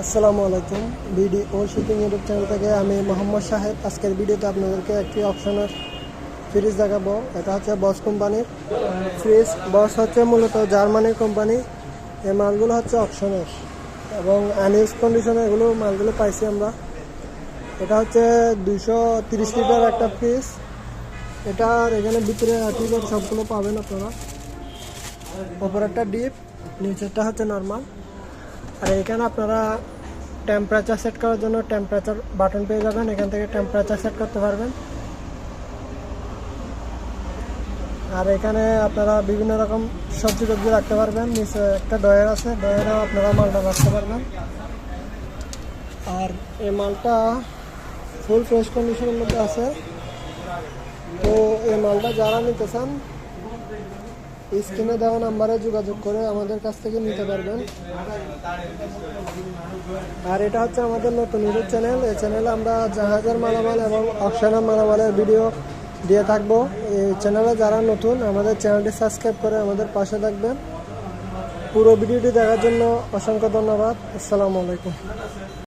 আসসালামু আলাইকুম। বিডি ও shipping YouTube channel থেকে আমি মোহাম্মদ শাহেদ। আজকের ভিডিওতে আপনাদেরকে একটি অপশনের ফ্রিজ দেখাবো। এটা হচ্ছে বস কোম্পানির ফ্রিজ। বস হচ্ছে মূলত জার্মানির কোম্পানি। এই মালগুলো হচ্ছে অপশনের এবং আনইউজ কন্ডিশনে এগুলো মালগুলো পাইছি আমরা। এটা হচ্ছে 230 লিটার একটা ফ্রিজ। এটার এখানে ভিতরে আর্টিকেল সবগুলো পাবেন আপনারা। ওপর একটা ডিপ, নিচেরটা হচ্ছে নর্মাল। আর এখানে আপনারা টেম্পারেচার সেট করার জন্য টেম্পারেচার বাটন পেয়ে যাবেন। এখান থেকে টেম্পারেচার সেট করতে পারবেন। আর এখানে আপনারা বিভিন্ন রকম সবজি টবজি রাখতে পারবেন। নিচে একটা ডয়ার আছে, ডয়ারেও আপনারা মালটা রাখতে পারবেন। আর এই মালটা ফুল ফ্রেশ কন্ডিশনের মধ্যে আছে। তো এই মালটা যারা নিতে চান স্ক্রিনে দেওয়া নাম্বারে যোগাযোগ করে আমাদের কাছ থেকে নিতে পারবেন। আর এটা হচ্ছে আমাদের নতুন ইউটিউব চ্যানেল। এই চ্যানেলে আমরা জাহাজের মালামাল এবং অকশনের মালামালের ভিডিও দিয়ে থাকবো। এই চ্যানেলে যারা নতুন আমাদের চ্যানেলটি সাবস্ক্রাইব করে আমাদের পাশে থাকবেন। পুরো ভিডিওটি দেখার জন্য অসংখ্য ধন্যবাদ। আসসালামু আলাইকুম।